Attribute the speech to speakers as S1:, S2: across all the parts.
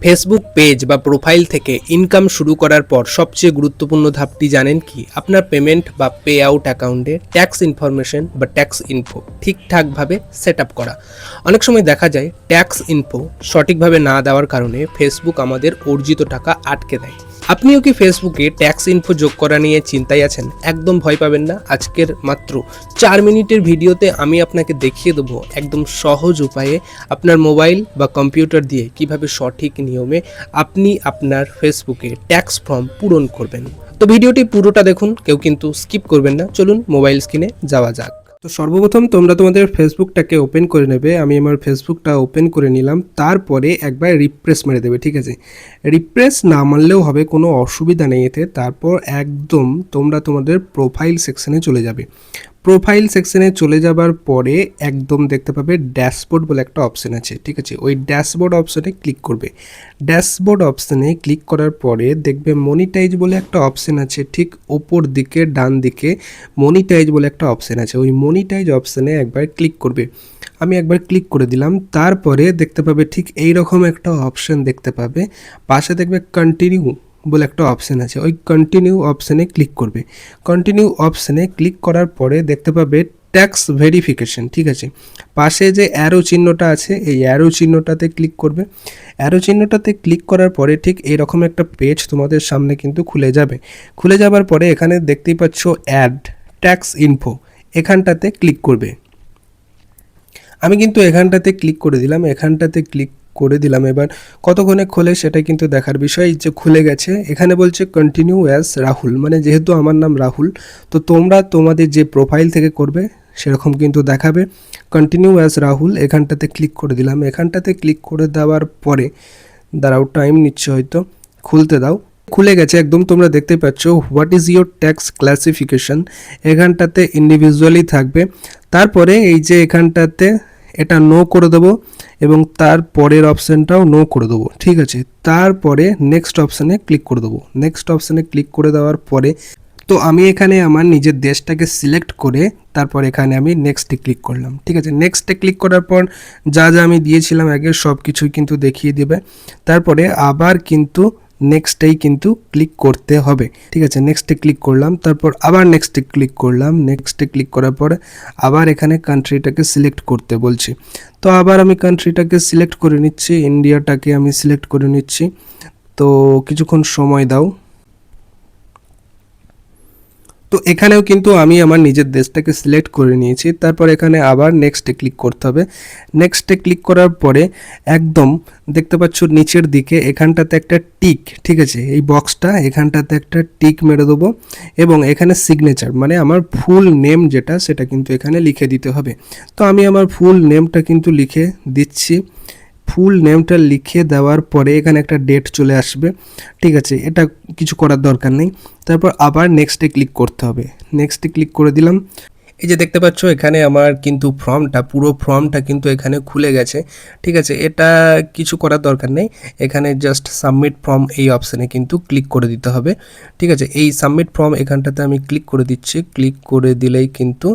S1: Facebook page বা profile থেকে income শুরু করার পর সবচেয়ে গুরুত্বপূর্ণ ধাপটি জানেন কি? আপনার পেমেন্ট বা পে আউট অ্যাকাউন্টে ট্যাক্স ইনফরমেশন বা ট্যাক্স ইনফো ঠিকঠাকভাবে সেট আপ করা। অনেক সময় দেখা যায় ট্যাক্স ইনফো সঠিকভাবে না দেওয়ার কারণে ফেসবুক আমাদের অর্জিত টাকা আটকে দেয়। আপনিও কি ফেসবুকে ট্যাক্স ইনফো যোগ করা নিয়ে চিন্তায় আছেন? একদম ভয় পাবেন না। আজকের মাত্র 4 মিনিটের ভিডিওতে আমি আপনাকে দেখিয়ে দেবো একদম সহজ উপায়ে আপনার মোবাইল বা কম্পিউটার দিয়ে কিভাবে সঠিক নিয়মে আপনি আপনার ফেসবুকে ট্যাক্স ফর্ম পূরণ করবেন। তো ভিডিওটি পুরোটা দেখুন, কেউ কিন্তু স্কিপ করবেন না। চলুন মোবাইল স্ক্রিনে যাওয়া যাক। তো সর্বপ্রথম তোমরা তোমাদের ফেসবুকটাকে ওপেন করে নেবে। আমি আমার ফেসবুকটা ওপেন করে নিলাম। তারপরে একবার রিফ্রেশ মেরে দেবে, ঠিক আছে? রিফ্রেশ না মারলেও হবে, কোনো অসুবিধা নেই এতে। তারপর একদম তোমরা তোমাদের প্রোফাইল সেকশনে চলে যাবে। প্রোফাইল সেকশনে চলে যাবার পরে একদম দেখতে পাবে ড্যাশবোর্ড বলে একটা অপশান আছে, ঠিক আছে? ওই ড্যাশবোর্ড অপশানে ক্লিক করবে। ড্যাশবোর্ড অপশানে ক্লিক করার পরে দেখবে মনিটাইজ বলে একটা অপশান আছে, ঠিক ওপর দিকে ডান দিকে মনিটাইজ বলে একটা অপশান আছে। ওই মনিটাইজ অপশানে একবার ক্লিক করবে। আমি একবার ক্লিক করে দিলাম। তারপরে দেখতে পাবে ঠিক এই রকম একটা অপশান দেখতে পাবে। পাশে দেখবে কন্টিনিউ বলে একটা অপশান আছে, ওই কন্টিনিউ অপশানে ক্লিক করবে। কন্টিনিউ অপশানে ক্লিক করার পরে দেখতে পাবে ট্যাক্স ভেরিফিকেশন, ঠিক আছে? পাশে যে অ্যারো চিহ্নটা আছে, এই অ্যারো চিহ্নটাতে ক্লিক করবে। অ্যারো চিহ্নটাতে ক্লিক করার পরে ঠিক এইরকম একটা পেজ তোমাদের সামনে কিন্তু খুলে যাবে। খুলে যাবার পরে এখানে দেখতেই পাচ্ছ অ্যাড ট্যাক্স ইনফো, এখানটাতে ক্লিক করবে। আমি কিন্তু এখানটাতে ক্লিক করে দিলাম। এবার কতক্ষণে খোলে সেটা কিন্তু দেখার বিষয়। যে খুলে গেছে, এখানে বলছে কন্টিনিউ অ্যাজ রাহুল, মানে যেহেতু আমার নাম রাহুল, তো তোমরা তোমাদের যে প্রোফাইল থেকে করবে সেরকম কিন্তু দেখাবে। কন্টিনিউ অ্যাজ রাহুল এখানটাতে ক্লিক করে দিলাম। এখানটাতে ক্লিক করে দেওয়ার পরে দাঁড়াও, টাইম নিচ্ছে হয়তো, খুলতে দাও। খুলে গেছে একদম, তোমরা দেখতে পাচ্ছ what is your tax classification, এখানটাতে ইন্ডিভিজুয়ালি থাকবে। তারপরে এই যে এখানটাতে এটা নো করে দেবো এবং তার পরের অপশানটাও নো করে দেবো, ঠিক আছে? তারপরে নেক্সট অপশানে ক্লিক করে দেবো। নেক্সট অপশানে ক্লিক করে দেওয়ার পরে তো আমি এখানে আমার নিজের দেশটাকে সিলেক্ট করে তারপর এখানে আমি নেক্সটে ক্লিক করলাম, ঠিক আছে? নেক্সটে ক্লিক করার পর যা যা আমি দিয়েছিলাম আগে সব কিছুই কিন্তু দেখিয়ে দেবে। তারপরে আবার কিন্তু নেক্সটেই কিন্তু ক্লিক করতে হবে, ঠিক আছে? নেক্সটে ক্লিক করলাম, তারপর আবার নেক্সটে ক্লিক করলাম। নেক্সটে ক্লিক করার পরে আবার এখানে কান্ট্রিটাকে সিলেক্ট করতে বলছি। তো আবার আমি কান্ট্রিটাকে সিলেক্ট করে নিচ্ছি, ইন্ডিয়াটাকে আমি সিলেক্ট করে নিচ্ছি। তো কিছুক্ষণ সময় দাও। তো এখানেও কিন্তু আমি আমার নিজের দেশটাকে সিলেক্ট করে নিয়েছি। তারপর এখানে আবার নেক্সটে ক্লিক করতে হবে। নেক্সটে ক্লিক করার পরে একদম দেখতে পাচ্ছ নিচের দিকে এখানটাতে একটা টিক, ঠিক আছে? এই বক্সটা এখানটাতে একটা টিক মেরে দেবো এবং এখানে সিগনেচার মানে আমার ফুল নেম যেটা সেটা কিন্তু এখানে লিখে দিতে হবে। তো আমি আমার ফুল নেমটা কিন্তু লিখে দিচ্ছি। ফুল নেমটা লিখে দেওয়ার পরে এখানে একটা ডেট চলে আসবে, ঠিক আছে? এটা কিছু করার দরকার নেই। তারপর আবার নেক্সটে ক্লিক করতে হবে। নেক্সটে ক্লিক করে দিলাম। এই যে দেখতে পাচ্ছ এখানে আমার কিন্তু পুরো ফর্মটা কিন্তু এখানে খুলে গেছে, ঠিক আছে? এটা কিছু করার দরকার নেই। এখানে জাস্ট সাবমিট ফর্ম এই অপশানে কিন্তু ক্লিক করে দিতে হবে, ঠিক আছে? এই সাবমিট ফর্ম এখানটাতে আমি ক্লিক করে দিচ্ছি। ক্লিক করে দিলেই কিন্তু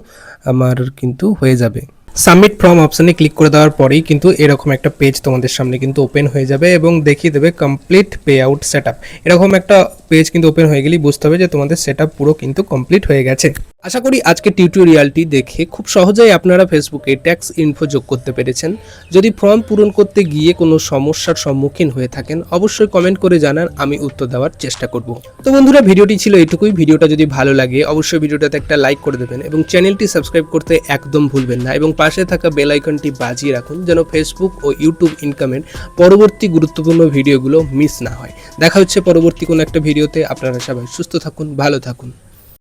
S1: আমার কিন্তু হয়ে যাবে। সাবমিট ফর্ম অপশানে ক্লিক করে দেওয়ার পরেই কিন্তু এরকম একটা পেজ তোমাদের সামনে কিন্তু ওপেন হয়ে যাবে এবং দেখিয়ে দেবে complete pay out set up. এরকম একটা পেজ কিন্তু ওপেন হয়ে গেলেই বুঝতে হবে যে তোমাদের সেট আপ পুরো কিন্তু কমপ্লিট হয়ে গেছে। আশা করি আজকের টিউটোরিয়ালটি দেখে খুব সহজেই আপনারা ফেসবুকে ট্যাক্স ইনফো যোগ করতে পেরেছেন। যদি ফর্ম পূরণ করতে গিয়ে কোনো সমস্যার সম্মুখীন হয়ে থাকেন অবশ্যই কমেন্ট করে জানান, আমি উত্তর দেওয়ার চেষ্টা করব। তো বন্ধুরা, ভিডিওটি ছিল এটুকুই। ভিডিওটা যদি ভালো লাগে অবশ্যই ভিডিওটাতে একটা লাইক করে দেবেন এবং চ্যানেলটি সাবস্ক্রাইব করতে একদম ভুলবেন না এবং পাশে থাকা বেল আইকনটি বাজিয়ে রাখুন যেন ফেসবুক ও ইউটিউব ইনকামের পরবর্তী গুরুত্বপূর্ণ ভিডিওগুলো মিস না হয়। দেখা হচ্ছে পরবর্তী কোনো একটা ভিডিওতে। আপনারা সবাই সুস্থ থাকুন, ভালো থাকুন।